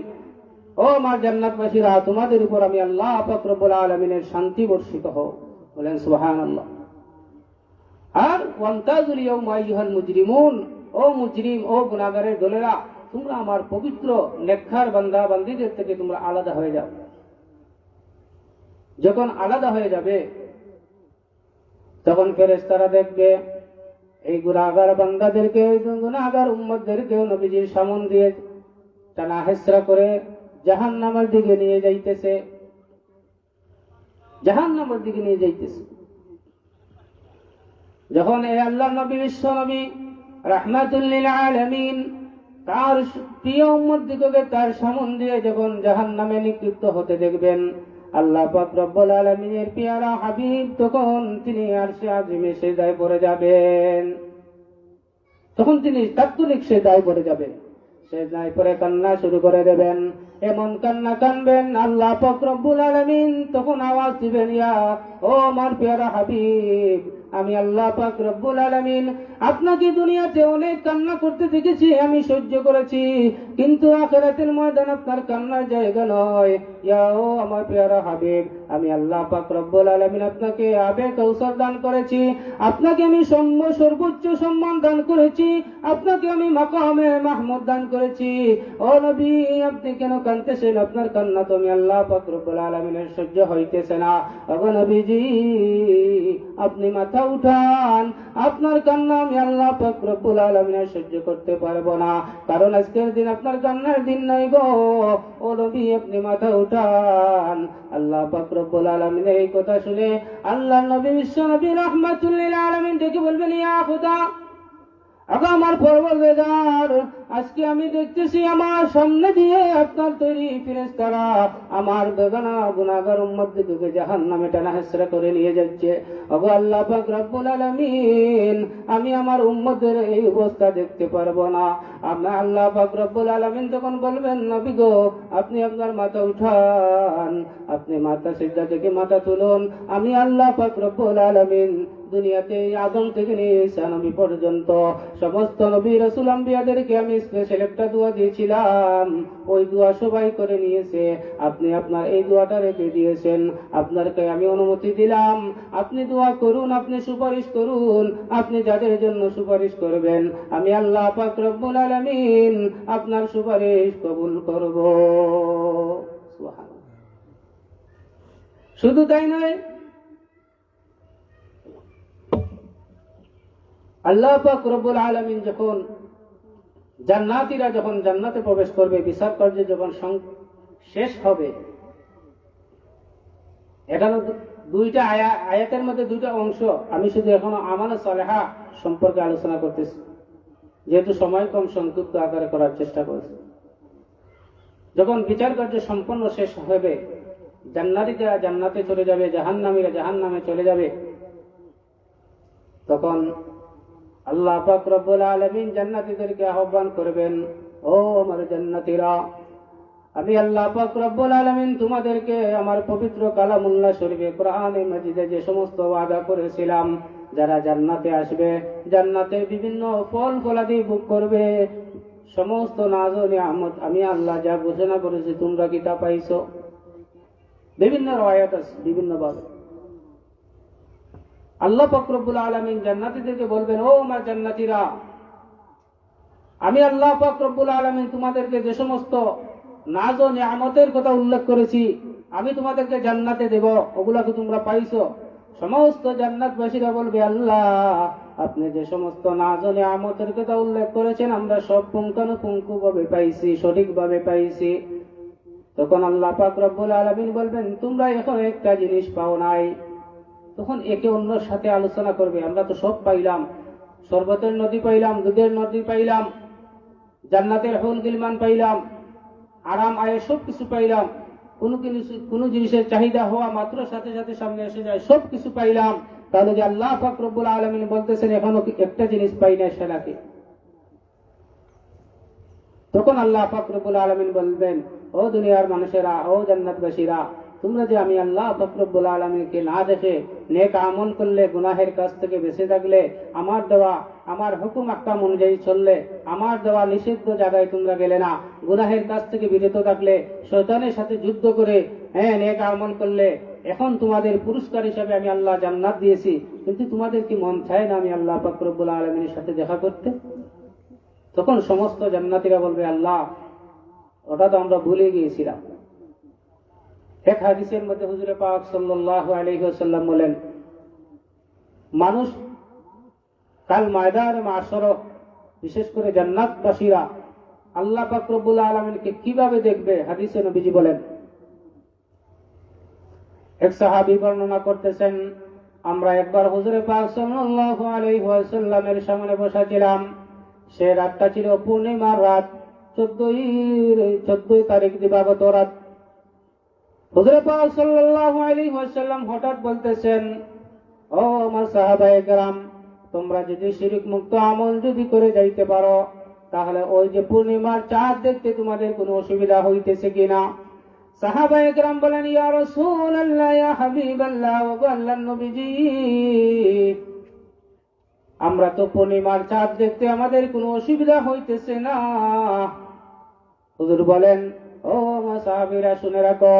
ও আমার জান্নাতবাসীরা, তোমাদের উপর আমি আল্লাহ পাক রব্বুল আলামিনের শান্তি বর্ষিত হোক। বলেন সুবহানাল্লাহ। আর ওয়ামতাজুল ইয়াওমা আইয়ুহাল মুজরিমুন, ও মুজরিম, ও গুনাহগারের দলেরা, তোমরা আমার পবিত্র নেককার বান্দা বান্দীদের থেকে তোমরা আলাদা হয়ে যাও। যখন আলাদা হয়ে যাবে, তখন ফেরেশতারা দেখবে এই গুনাহগার বান্দাদেরকে, গুনাহগার উম্মতদেরকে নবীজির সামনে দিয়ে টানা হেসরা করে জাহান্নামের দিকে নিয়ে যাইতেছে, জাহান্নামের দিকে নিয়ে যাইতেছে। যখন এই আল্লাহর নবী, বিশ্ব নবী, রাহমাতুল লিল আলামিন, তার প্রিয় উম্মতদিগকে তার সামনে দিয়ে যখন জাহান্নামে নিক্ষিপ্ত হতে দেখবেন, আল্লাহ পাক রব্বুল আলামিনের পেয়ারা হাবিব তখন তিনি আরশে আজিমে সিজদায় পড়ে যাবেন। তখন তিনি তাৎক্ষণিক সিজদায় পড়ে যাবেন, সিজদায় পড়ে কান্না শুরু করে দেবেন। এমন কান্না কানবেন, আল্লাহ পাক রব্বুল আলামিন তখন আওয়াজ দিবেন, ইয়া ও আমার পেয়ারা হাবিব, আমি আল্লাহ পাক রব্বুল আলামিন আপনাকে দুনিয়াতে অনেক কান্না করতে দেখেছি, আমি সহ্য করেছি, কিন্তু আখিরাতের ময়দান আপনার কান্নার জায়গা নয়। ইয়া ও আমার পেয়ারা হাবিব, আমি আল্লাহ পাক রব্বুল আলামিন আপনাকে আবে কাউসার দান করেছি, আপনাকে আমি সর্বোচ্চ সম্মান দান করেছি, আপনাকে আমি মাকামে মাহমুদ দান করেছি। ও নবী, আপনি কেন কাঁদতেছেন? আপনার কান্না তো আমি আল্লাহ পাক রব্বুল আলামিনের সহ্য হইতেছে না। ও নবীজি, আপনি মাথা মাথা উঠান। আপনার কান্না আমি আল্লাহ পাক রব্বুল আলামিন সহ্য করতে পারবো না, কারণ আজকের দিন আপনার কান্নার দিন নাই গো। ও নবী, আপনি মাথা উঠান। আল্লাহ পাক রব্বুল আলামিনের এই কথা শুনে আল্লাহ নবী বিশ্ব নবী রাহমাতুল লিল আলামিন ডেকে বলবেন, ইয়া খুদা, আমার পরওয়ারদিগার, আজকে আমি দেখতেছি আমার সামনে দিয়ে আপনার তৈরি ফেরেশতারা আমার বেগানা গুনাহগার উম্মতদেরকে জাহান্নামে টানা হেসরা করে নিয়ে যাচ্ছে। ওগো আল্লাহ পাক রব্বুল আলামিন, আমি আমার উম্মতের এই অবস্থা দেখতে পারবো না। আমরা আল্লাহ পাক রব্বুল আলামিন তখন বলবেন, নবী গো, আপনি আপনার মাথা উঠান, আপনি মাথা সিজদা থেকে মাথা তুলুন। আমি আল্লাহ পাক রব্বুল আলামিন দুনিয়াতে আদম থেকে নিয়ে ঈসা নবী পর্যন্ত সমস্ত নবী রাসূল আম্বিয়াদেরকে আমি স্পেশাল একটা দোয়া দিয়েছিলাম, ওই দোয়া সবাই করে নিয়েছে। আপনি আপনার এই দোয়াটা রেখে দিয়েছেন, আপনাকে আমি অনুমতি দিলাম, আপনি দোয়া করুন, আপনি সুপারিশ করুন। আপনি যাদের জন্য সুপারিশ করবেন আমি আল্লাহ পাক রব্বুল আলামিন আপনার সুপারিশ কবুল করব। সুবহানাল্লাহ। শুধু তাই নয়, আল্লাহ পাক রব্বুল আলামিন যখন জান্নাতীরা যখন জান্নাতে প্রবেশ করবে, বিচার কার্য যখন শেষ হবে, এখানে দুইটা আয়াতের মধ্যে দুইটা অংশ, আমি শুধু এখন আমাল সালেহা সম্পর্কে আলোচনা করতেছি, যেহেতু সময় কম সংক্ষিপ্ত আকারে করার চেষ্টা করেছি। যখন বিচার কার্য সম্পন্ন শেষ হবে, জান্নাতীরা জান্নাতে চলে যাবে, জাহান্নামীরা জাহান্নামে চলে যাবে, তখন আল্লাহ পাক রব্বুল আলামিন জান্নাতীদেরকে আহ্বান করবেন, ও আমার জান্নাতীরা, আমি আল্লাহ পাক রব্বুল আলামিন তোমাদেরকে আমার পবিত্র কালামুল্লাহ শরীফে কোরআনে মাজিদে যে সমস্ত ওয়াদা করেছিলাম, যারা জান্নাতে আসবে, জান্নাতে বিভিন্ন ফল ফলাদি ভোগ করবে, সমস্ত নাজ ও নিয়ামত আমি আল্লাহ যা ঘোষণা করেছি তোমরা কি তা পাইছো? বিভিন্ন রায়াত আছে, বিভিন্ন ভাবে আল্লাহ পাক রব্বুল আলামিন জান্নাতীদেরকে বলবেন, ও আমার জান্নাতীরা, আমি আল্লাহ পাক রব্বুল আলামিন তোমাদেরকে যে সমস্ত নাজ ও নিয়ামতের কথা উল্লেখ করেছি আমি তোমাদেরকে জান্নাতে দেব, ওগুলাকে তোমরা পাইছো? সমস্ত জান্নাতবাসীরা বলবে, আল্লাহ, আপনি যে সমস্ত নাজ ও নিয়ামতের কথা উল্লেখ করেছেন আমরা সব পুঙ্খানুপুঙ্খ ভাবে পাইছি, সঠিকভাবে পাইছি। তখন আল্লাহ পাক রব্বুল আলামিন বলবেন, তোমরা এখন একটা জিনিস পাও নাই। তখন একে অন্যের সাথে আলোচনা করবে, আমরা তো সব পাইলাম, শরবতের নদী পাইলাম, দুধের নদী পাইলাম, জান্নাতের হুল গিলমান পাইলাম, আরাম আয়ে সব কিছু পাইলাম, কোন জিনিসের চাহিদা হওয়া মাত্র সাথে সাথে সামনে এসে যায়, সব কিছু পাইলাম। তাহলে যে আল্লাহ পাক রব্বুল আলামিন বলতেছেন এখনো একটা জিনিস পাই না, সেটা কি? তখন আল্লাহ পাক রব্বুল আলামিন বলবেন, ও দুনিয়ার মানুষেরা, ও জান্নাতবাসীরা, তোমরা যে আমি আল্লাহ পাক রব্বুল আলামিনকে না দেখে নেক আমল করলে, গুনাহের কাছ থেকে বেঁচে থাকলে, আমার দেওয়া আমার হুকুম আহকাম অনুযায়ী চললে, আমার দেওয়া নিষিদ্ধ জায়গায় তোমরা গেলে না, গুনাহের কাছ থেকে বিরত থাকলে, শয়তানের সাথে যুদ্ধ করে নেক আমল করলে, এখন তোমাদের পুরস্কার হিসাবে আমি আল্লাহ জান্নাত দিয়েছি, কিন্তু তোমাদের কি মন চায় না আমি আল্লাহ পাক রব্বুল আলামিনের সাথে দেখা করতে? তখন সমস্ত জান্নাতীরা বলবে, আল্লাহ, ওটা তো আমরা ভুলে গিয়েছিলাম। এক হাদিসের মধ্যে হুজুরে পাক সাল্লাল্লাহু আলাইহি ওয়াসাল্লাম বলেন, মানুষ কাল ময়দানে মাশর, বিশেষ করে জান্নাতবাসীরা আল্লাহ পাক রব্বুল আলামিনকে কিভাবে দেখবে? হাদিসে নবীজি বলেন, এক সাহাবী বর্ণনা করতেছেন, আমরা একবার হুজুরে পাক সাল্লাল্লাহু আলাইহি ওয়াসাল্লামের সামনে বসা ছিলাম। সে রাতটা ছিল পূর্ণিমার রাত, 14 তারিখ দিবাগত রাত। হুজুরে পাক সাল্লাল্লাহু আলাইহি ওয়াসাল্লাম হঠাৎ বলতেছেন, ও আমার সাহাবায়ে কেরাম, তোমরা যদি শিরক মুক্ত আমল যদি করে যাইতে পারো, তাহলে ওই যে পূর্ণিমার চাঁদ দেখতে তোমাদের কোনো অসুবিধা হইতেছে কিনা? সাহাবায়ে কেরাম বলেন, ইয়া রাসূলুল্লাহ, ইয়া হাবিবাল্লাহ, ও আল্লাহর নবীজি, আমরা তো পূর্ণিমার চাঁদ দেখতে আমাদের কোনো অসুবিধা হইতেছে না। হুজুর বলেন, ও আমার সাহাবীরা, শুনে রাখো,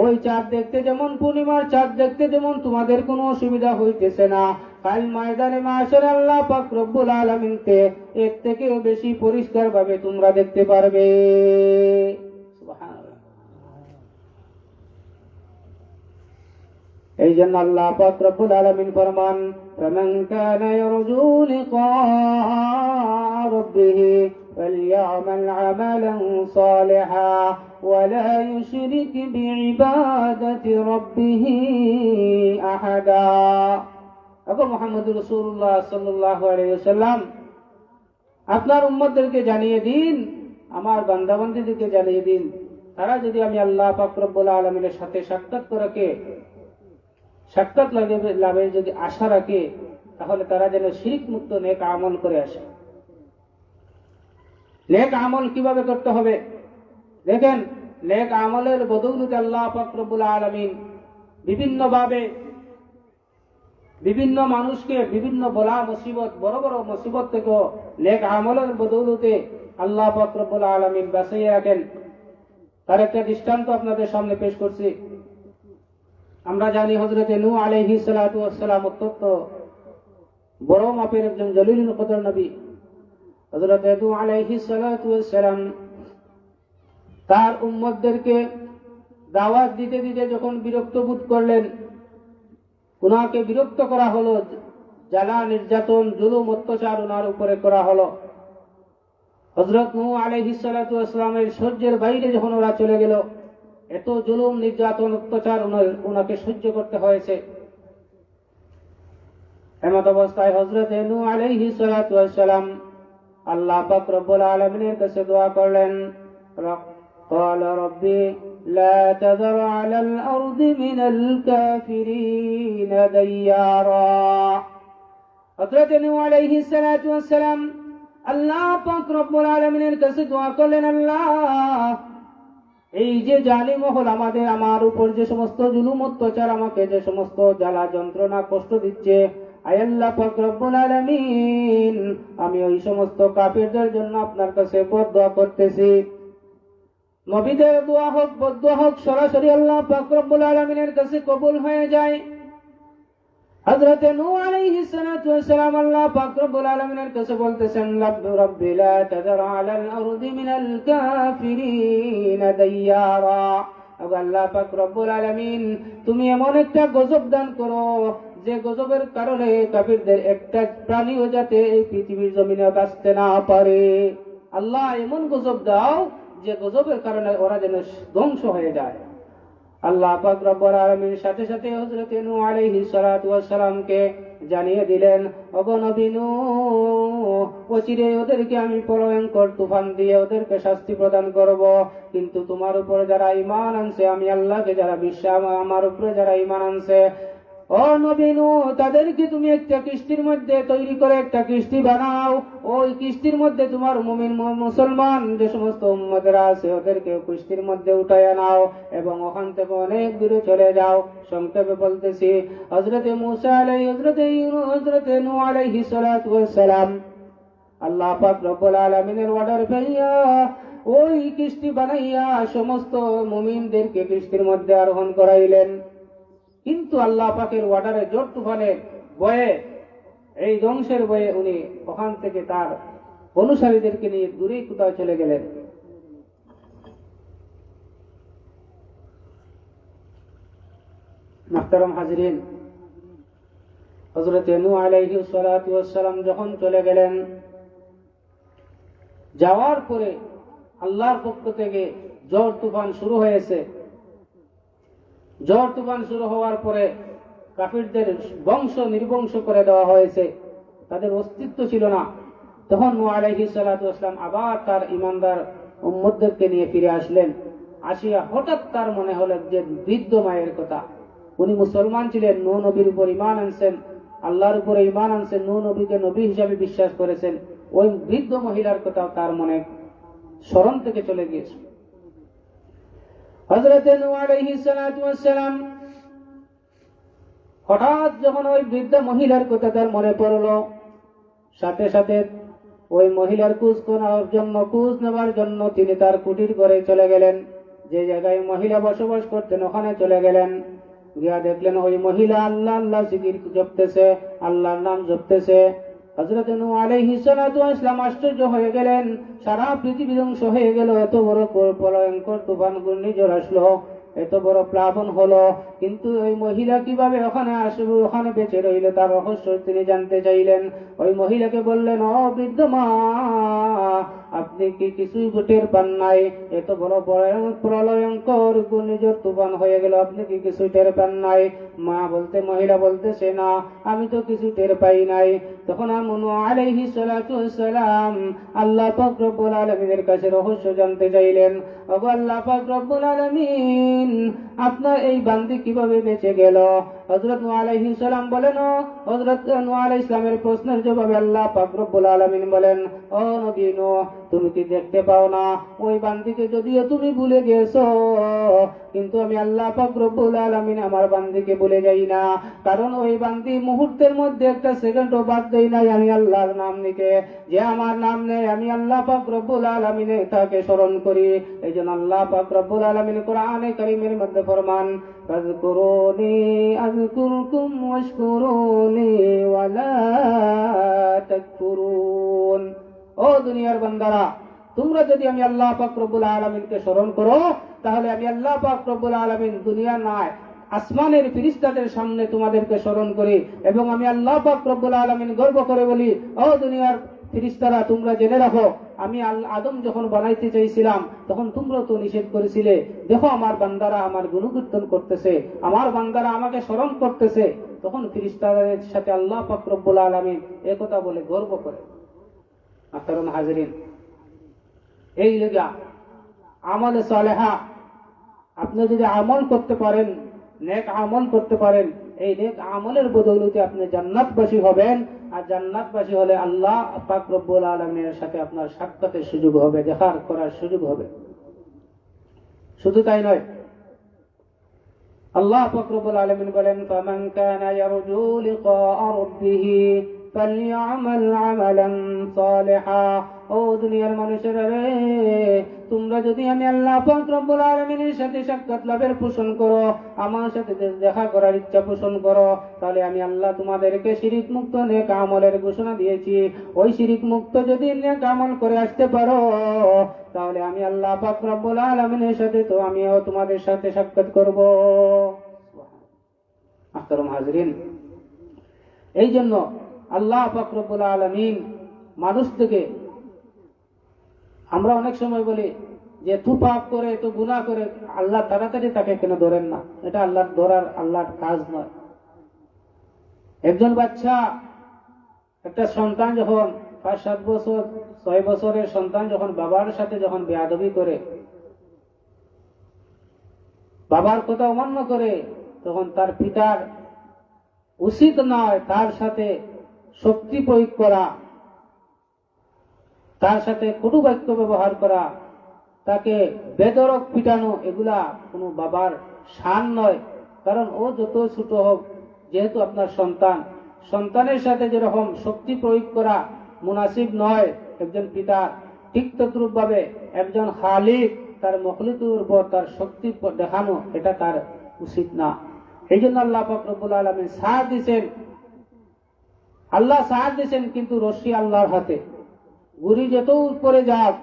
ওই চাঁদ দেখতে যেমন, পূর্ণিমার চাঁদ দেখতে যেমন তোমাদের কোনো অসুবিধা হইতেছে না, কাল ময়দানে মাশরে আল্লাহ পাক রব্বুল আলামিনকে এর থেকেও বেশি পরিষ্কার ভাবে তোমরা দেখতে পারবে। সুবহানাল্লাহ। এই জন্য আল্লাহ পাক রব্বুল আলামিন ফরমান, ফামান কানা ইয়ারজু লিকা রাব্বিহি ফালইআমাল আমালান সালিহা ওয়া লা ইউশরিক বিইবাদাতি রাব্বিহি আহাদা। আবু মুহাম্মদ রাসূলুল্লাহ সাল্লাল্লাহু আলাইহি ওয়াসাল্লাম, আপনার উম্মতদেরকে জানিয়ে দিন, আমার বান্দাবান্দীদেরকে জানিয়ে দিন, তারা যদি আমি আল্লাহ পাক রব্বুল আলামিনের সাথে সাক্ষাৎ লাভের যদি আশা রাখে, তাহলে তারা যেন শিরক মুক্ত নেক আমল করে আসে। নেক আমল কিভাবে করতে হবে দেখেন, নেক আমলের বদৌলতে আল্লাহ পাক রব্বুল আলামিন বিভিন্নভাবে বিভিন্ন মানুষকে বিভিন্ন বলা মুসিবত, বড় বড় মুসিবত থেকে নেক আমলের বদৌলতে আল্লাহ পাক রব্বুল আলামিন বাঁচিয়ে রাখেন। তার একটা দৃষ্টান্ত আপনাদের সামনে পেশ করছি। আমরা জানি হযরতে নূহ আলাইহিস সালাতু ওয়াস সালাম অত্যন্ত বড় মাপের একজন জলিলুল কদর নবী। হযরতে নূহ আলাইহিস সালাতু ওয়াস সালাম তার উম্মতদেরকে দাওয়াত দিতে দিতে যখন বিরক্ত বোধ করলেন, উনাকে বিরক্ত করা হলো, জ্বালা নির্যাতন জুলুম অত্যাচার উনার উপরে করা হলো। হযরত নূহ আলাইহিস সালাতু ওয়াস সালামের সহ্যের বাইরে যখন ওরা চলে গেল, এত জুলুম নির্যাতন অত্যাচার উনাকে সহ্য করতে হয়েছে। এমত অবস্থায় হযরতে নূহ আলাইহিস সালাতু ওয়াস সালাম আল্লাহ পাক রব্বুল আলামিনের কাছে দোয়া করলেন, قال ربي لا تذر على الأرض من الكافرين ديارا। হযরত নূহ আলাইহিস সালাতু ওয়াস সালাম আল্লাহ পাক রব্বুল আলামিনের কাছে দোয়া করলেন, আল্লাহ, এই যে জালিম মহল আমার উপর যে সমস্ত জুলুম অত্যাচার, আমাকে যে সমস্ত জ্বালা যন্ত্রণা কষ্ট দিচ্ছে, আয় আল্লাহ পাক রব্বুল আলামিন, আমি ওই সমস্ত কাফিরদের জন্য আপনার কাছে বদদোয়া করতেছি। নবীদের দোয়া হোক বদদোয়া হোক সরাসরি আল্লাহ পাক রব্বুল আলামিনের কাছে কবুল হয়ে যায়। হযরত নূহ আলাইহিস সালাতু ওয়াস সালাম আল্লাহ পাক রব্বুল আলামিনের কাছে বলতেছেন, রাব্বি লা তাযার আলাল আরদি মিনাল কাফিরিন দাইয়ারা। আল্লাহ পাক রব্বুল আলামিন, তুমি এমন একটা গজব দান করো যে গজবের কারণে কাফিরদের একটা প্রাণীও যাতে এই পৃথিবীর জমিনে বাঁচতে না পারে। আল্লাহ এমন গজব দাও যে গজবের কারণে ওরা যেন ধ্বংস হয়ে যায়। আল্লাহ পাক রব্বুল আলামিন সাথে সাথে হযরত নূহ আলাইহিস সালাতু ওয়াস সালামকে জানিয়ে দিলেন, ওগো নবী নূহ, অচিরে ওদেরকে আমি ভয়ঙ্কর তুফান দিয়ে ওদেরকে শাস্তি প্রদান করব, কিন্তু তোমার উপর যারা ঈমান আনছে, আমি আল্লাহকে যারা বিশ্বাস, আমার উপরে যারা ঈমান আনছে, ও নবী নূহ, তাদেরকে তুমি একটা কিস্তির মধ্যে তৈরি করে একটা কিস্তি বানাও। ওই কিস্তির মধ্যে তোমার মুমিন মুসলমান যে সমস্ত উম্মতেরা আছে ওদেরকে কিস্তির মধ্যে উঠায় নাও এবং ওখান থেকে অনেক দূরে চলে যাও। সংক্ষেপে বলতেছি, হযরতে মূসা হযরতে নূহ আলাইহিস সালাতু ওয়াস সালাম আল্লাহ পাক রব্বুল আলামিনের অর্ডার পাইয়া ওই কিস্তি বানাইয়া সমস্ত মুমিনদেরকে কিস্তির মধ্যে আরোহণ করাইলেন। কিন্তু আল্লাহ পাকের ওয়ার্ডারে জোর তুফানের বয়ে, এই ধ্বংসের বয়ে উনি ওখান থেকে তার অনুসারীদেরকে নিয়ে দূরে কোথাও চলে গেলেন। মুহতারাম হাজিরিন, হযরত নূহ আলাইহিস সালাতু ওয়াস সালাম যখন চলে গেলেন, যাওয়ার পরে আল্লাহর পক্ষ থেকে ঝড় তুফান শুরু হয়েছে। ঝড় তুফান শুরু হওয়ার পরে কাফিরদের বংশ নির্বংশ করে দেওয়া হয়েছে, তাদের অস্তিত্ব ছিল না। তখন নূহ আলাইহিস সালাতু ওয়াস সালাম আবার তার ঈমানদার উম্মতদেরকে নিয়ে ফিরে আসলেন। আসিয়া হঠাৎ তার মনে হলো যে বৃদ্ধ মায়ের কথা। উনি মুসলমান ছিলেন, নূহ নবীর উপর ঈমান আনছেন, আল্লাহর উপরে ঈমান আনছেন, নূহ নবীকে নবী হিসাবে বিশ্বাস করেছেন। ওই বৃদ্ধ মহিলার কথা তার মনে স্মরণ থেকে চলে গিয়েছে। হযরত নূহ আলাইহিস সালাতু ওয়াস সালাম হঠাৎ যখন ওই বৃদ্ধ মহিলার কথা তার মনে পড়লো, সাথে সাথে ওই মহিলার খোঁজ নেওয়ার জন্য তিনি তার কুটির ঘরে চলে গেলেন। যে জায়গায় মহিলা বসবাস করতেন ওখানে চলে গেলেন। গিয়া দেখলেন ওই মহিলা আল্লাহ আল্লাহ জিকির জপতেছে, আল্লাহর নাম জপতেছে। হযরত নূহ আলাইহিস সালাতু ওয়াস সালাম আশ্চর্য হয়ে গেলেন, সারা পৃথিবী ধ্বংস হয়ে গেল, এত বড় ভয়ঙ্কর তুফান ঘূর্ণিঝড় আসলো, এত বড় প্লাবন হলো, কিন্তু ওই মহিলা কিভাবে ওখানে আসবে, ওখানে বেঁচে রইল, তার রহস্য তিনি জানতে চাইলেন। ওই মহিলাকে বললেন, ও বৃদ্ধ মা, আপনি কি কিছুই টের পান নাই? এত বড় প্রলয়ঙ্কর ঘূর্ণিঝড় তুফান হয়ে গেল, আপনি কি কিছু টের পান নাই? মহিলা বলতেছে, না, আমি তো কিছু টের পাই নাই। তখন নূহ আলাইহিস সালাতু ওয়াসসালাম আল্লাহ পাক রব্বুল আলামিনের কাছে রহস্য জানতে চাইলেন। ওগো আল্লাহ পাক রব্বুল আলামিন, আপনার এই বান্দি কিভাবে বেঁচে গেল? হযরত নূহ আলাইহিস সালাম বলেন, হযরত নূহ আলাইহিস সালামের প্রশ্নের জবাবে আল্লাহ পাক রব্বুল আলামিন বলেন, ও নবী নূহ, তুমি কি দেখতে পাও না ওই বান্দিকে যদিও তুমি ভুলে গেছো, কিন্তু আমি আল্লাহ পাক রব্বুল আলামিন আমার বান্দিকে ভুলে যাই না। কারণ ওই বান্দি মুহূর্তের মধ্যে একটা সেকেন্ডও বাদ দেই নাই আমি আল্লাহর নাম নিতে। যে আমার নাম নেই, আমি আল্লাহ পাক রব্বুল আলামিনে তাকে স্মরণ করি। এই জন্য আল্লাহ পাক রব্বুল আলামিন কোরআনে কারীমের মধ্যে ফরমান, ফাযকুরুনি আযকুরকুম ওয়াশকুরুনি ওয়ালা তাকফুরুন। ও দুনিয়ার বান্দারা, তোমরা যদি আমি আল্লাহ পাক রব্বুল আলামিনকে স্মরণ করো, তাহলে আমি আল্লাহ পাক রব্বুল আলামিন দুনিয়া নয় আসমানের ফেরেশতাদের সামনে তোমাদেরকে স্মরণ করি, এবং আমি আল্লাহ পাক রব্বুল আলামিন গর্ব করে বলি, ও দুনিয়ার ফেরেশতারা, তোমরা জেনে রাখো, আমি আদম যখন বানাইতে চাইছিলাম তখন তোমরা তো নিষেধ করেছিলে। দেখো আমার বান্দারা আমার গুণকীর্তন করতেছে, আমার বান্দারা আমাকে স্মরণ করতেছে। তখন ফেরেশতাদের সাথে আল্লাহ পাক রব্বুল আলামিন একথা বলে গর্ব করে। আহতারাম হাজিরিন, এই লাগা আমলে সালেহা, আপনি যদি আমল করতে পারেন, নেক আমল করতে পারেন, এই নেক আমলের বদৌলতে আপনি জান্নাতবাসী হবেন। আর জান্নাতবাসী হলে আল্লাহ পাক রব্বুল আলামিনের সাথে আপনার সাক্ষাতের সুযোগ হবে, দেখার করার সুযোগ হবে। শুধু তাই নয়, আল্লাহ পাক রব্বুল আলামিন বলেন, ফামান কানা ইয়ারজু লিকা রাব্বিহি ফালইআমাল আমালান সালিহা। ও দুনিয়ার মানুষেরা রে, তোমরা যদি আমি আল্লাহ পাক রব্বুল আলামিনের সাথে সাক্ষাৎ লাভের পোষণ করো, আমার সাথে দেখা করার ইচ্ছা পোষণ করো, তাহলে আমি আল্লাহ তোমাদেরকে শিরিক মুক্ত নেক আমলের ঘোষণা দিয়েছি। ওই শিরিক মুক্ত যদি নেক আমল করে আসতে পারো, তাহলে আমি আল্লাহ পাক রব্বুল আলামিনের সাথে তো আমিও তোমাদের সাথে সাক্ষাৎ করব। আহতারাম হাজিরিন, এই জন্য আল্লাহ পাক রব্বুল আলামিন মানুষ থেকে, আমরা অনেক সময় বলি যে তু পাপ করে, তো গুনাহ করে, আল্লাহ তাড়াতাড়ি তাকে কেন ধরেন না? এটা আল্লাহর ধরার আল্লাহর কাজ নয়। একজন বাচ্চা, একটা সন্তান যখন 5-7 বছর 6 বছরের সন্তান যখন বাবার সাথে যখন বেয়াদবি করে, বাবার কথা অমান্য করে, তখন তার পিতার উচিত নয় তার সাথে শক্তি প্রয়োগ করা, তার সাথে কটু বাক্য ব্যবহার করা, তাকে বেদরক পিটানো, এগুলা কোনো বাবার শান নয়। কারণ ও যত ছোট হোক, যেহেতু আপনার সন্তান, সন্তানের সাথে যেরকম শক্তি প্রয়োগ করা মুনাসিব নয় একজন পিতা, ঠিক তদ্রূপ ভাবে একজন খালিক তার মখলুকের উপর তার শক্তি দেখানো, এটা তার উচিত না। এই জন্য আল্লাহ পাক রব্বুল আলামিন সাথ দিয়েছেন, আল্লাহ সাথ দিয়েছেন, কিন্তু রশ্মি আল্লাহর হাতে। গুড়ি যত উপরে যাক,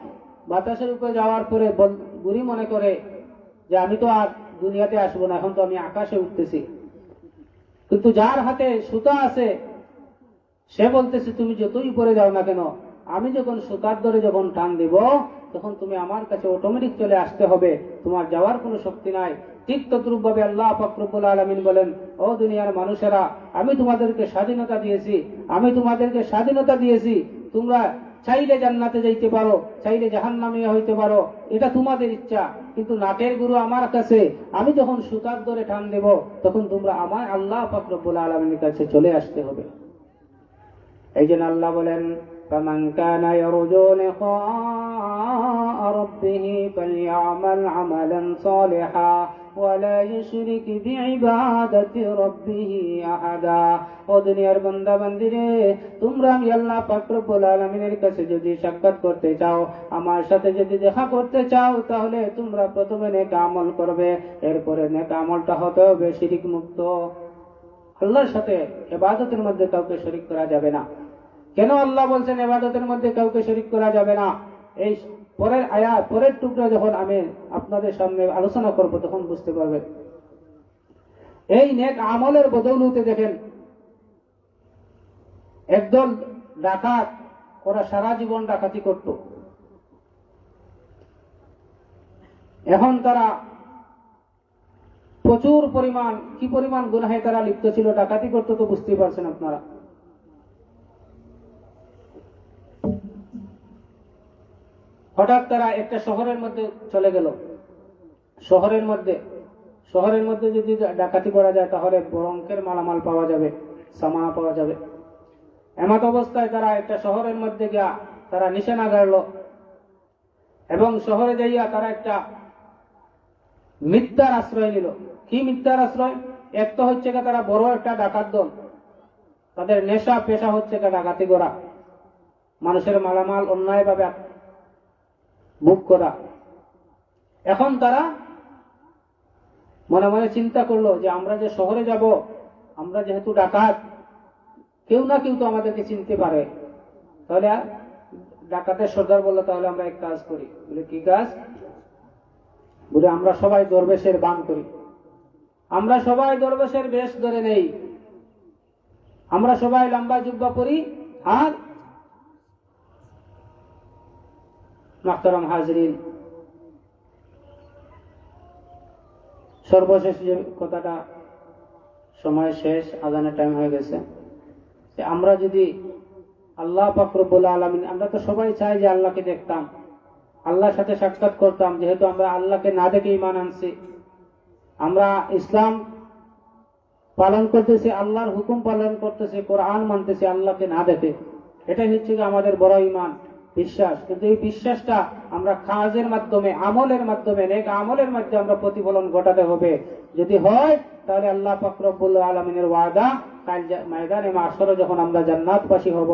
বাতাসের উপরে যাওয়ার পরে গুড়ি মনে করে যে আমি তো আর দুনিয়াতে আসবো না, এখন তো আমি আকাশে উঠতেছি। কিন্তু যার হাতে সুতা আছে, সে বলতেছে তুমি যতই উপরে যাও না কেন, আমি যখন সুতার ধরে যখন টান দেব, তখন তুমি আমার কাছে অটোমেটিক চলে আসতে হবে, তোমার যাওয়ার কোনো শক্তি নাই। ঠিক তদ্রূপ ভাবে আল্লাহ পাক রব্বুল আলামিন বলেন, ও দুনিয়ার মানুষেরা, আমি তোমাদেরকে স্বাধীনতা দিয়েছি, আমি তোমাদেরকে স্বাধীনতা দিয়েছি। তোমরা চাইলে জান্নাতে যাইতে পারো, চাইলে জাহান্নামে হইতে পারো, এটা তোমাদের ইচ্ছা। কিন্তু নাটের গুরু আমার কাছে, আমি যখন সুতার ধরে টান দেব, তখন তোমরা আমার আল্লাহ পাক রব্বুল আলামিনের কাছে চলে আসতে হবে। এই জন্য আল্লাহ বলেন, ফামান কানা ইয়ারজু লিকা রাব্বিহি ফালইআমাল আমালান সালিহা ওয়ালা ইউশরিক বিইবাদাতি রাব্বিহি আহাদা। ও দুনিয়ার বান্দা বান্দিরে, তোমরা আমি আল্লাহ পাক রব্বুল আলামিনের কাছে যদি সাক্ষাৎ করতে চাও, আমার সাথে যদি দেখা করতে চাও, তাহলে তোমরা প্রথমে নেক আমল করবে, এরপরে নেক আমলটা হতে হবে শিরিক মুক্ত। আল্লাহর সাথে ইবাদতের মধ্যে কাউকে শরীক করা যাবে না। কেন আল্লাহ বলছেন ইবাদতের মধ্যে কাউকে শরীক করা যাবে না? এই পরের আয়াত পরের টুকরা যখন আমি আপনাদের সামনে আলোচনা করব তখন বুঝতে পারবেন। এই নেক আমলের বদৌলতে দেখেন একদল ডাকাত, ওরা সারা জীবন ডাকাতি করত, এখন তারা প্রচুর পরিমাণ কি পরিমাণ গুনাহে তারা লিপ্ত ছিল, ডাকাতি করতো তো বুঝতেই পারছেন আপনারা। হঠাৎ তারা একটা শহরের মধ্যে চলে গেল। শহরের মধ্যে যদি ডাকাতি করা যায় তাহলে বড় অঙ্কের মালামাল পাওয়া যাবে, সামানা পাওয়া যাবে। এমত অবস্থায় তারা একটা শহরের মধ্যে গিয়া তারা নিশানা গাড়ল এবং শহরে যাইয়া তারা একটা মিথ্যার আশ্রয় নিল। কি মিথ্যার আশ্রয়? এক তো হচ্ছে তারা বড় একটা ডাকাত দল, তাদের নেশা পেশা হচ্ছে ডাকাতি করা, মানুষের মালামাল অন্যায়ভাবে বুক করা। এখন তারা মনে মনে চিন্তা করলো যে আমরা যে শহরে যাব, আমরা যেহেতু ডাকাত, কেউ না কেউ তো আমাদেরকে চিনতে পারে। তাহলে ডাকাতের সর্দার বললো তাহলে আমরা এক কাজ করি। বলে কি কাজ? বলে আমরা সবাই দরবেশের বান করি, আমরা সবাই দরবেশের বেশ ধরে নেই, আমরা সবাই লম্বা জুব্বা পরি। আর মাহতারাম হাজরিন, সর্বশেষ যে কথাটা, সময় শেষ, আজানের টাইম হয়ে গেছে, যে আমরা যদি আল্লাহ পাক রব্বুল আলামিন, আমরা তো সবাই চাই যে আল্লাহকে দেখতাম, আল্লাহর সাথে সাক্ষাৎ করতাম। যেহেতু আমরা আল্লাহকে না দেখে ঈমান আনছি, আমরা ইসলাম পালন করতেছি, আল্লাহর হুকুম পালন করতেছি, কোরআন মানতেছি আল্লাহকে না দেখে, এটাই হচ্ছে আমাদের বড় ঈমান, বিশ্বাস। কিন্তু এই বিশ্বাসটা আমরা কাজের মাধ্যমে, আমলের মাধ্যমে, নেক আমলের মাধ্যমে আমরা প্রতিফলন ঘটাতে হবে। যদি হয় তাহলে আল্লাহ পাক রব্বুল আলামিনের ওয়াদা, কাল ময়দানে মাশরে যখন আমরা জান্নাতবাসী হব,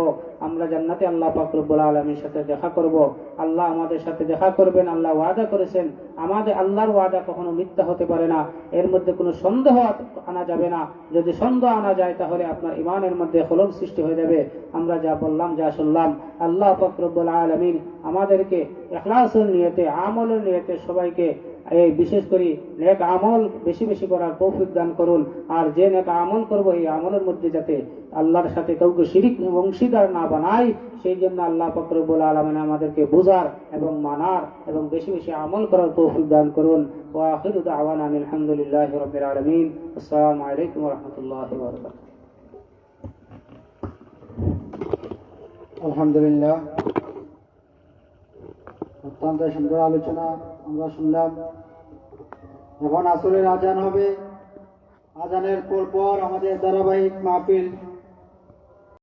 আমরা জান্নাতে আল্লাহ পাক রব্বুল আলামিনের সাথে দেখা করব। আল্লাহ আমাদের সাথে দেখা করবেন, আল্লাহ ওয়াদা করেছেন। আমাদের আল্লাহর ওয়াদা কখনো মিথ্যা হতে পারে না, এর মধ্যে কোনো সন্দেহ আনা যাবে না। যদি সন্দেহ আনা যায় তাহলে আপনার ঈমানের মধ্যে খলল সৃষ্টি হয়ে যাবে। আমরা যা বললাম, যা শুনলাম, আল্লাহ পাক রব্বুল আলামিন আমাদেরকে ইখলাসের নিয়তে, আমলের নিয়তে সবাইকে এই বিশেষ করে নেক আমল বেশি বেশি করার তৌফিক দান করুন। আর যে নেক আমল করবো, এই আমলের মধ্যে যাতে আল্লাহর সাথে কাউকে শিরিক অংশীদার না বানাই, সেই জন্য আল্লাহ পাক রব্বুল আলামিন আমাদেরকে বুঝার এবং মানার এবং বেশি বেশি আমল করার তৌফিক দান করুন। ওয়া আখিরু দাওয়ানা আলহামদুলিল্লাহি রাব্বিল আলামিন। আসসালামু আলাইকুম ওয়া রাহমাতুল্লাহি ওয়া বারাকাতুহু। আলহামদুলিল্লাহ, অত্যন্ত সুন্দর আলোচনা আমরা শুনলাম। এখন আসরের আজান হবে, আজানের পর আমাদের ধারাবাহিক মাহফিল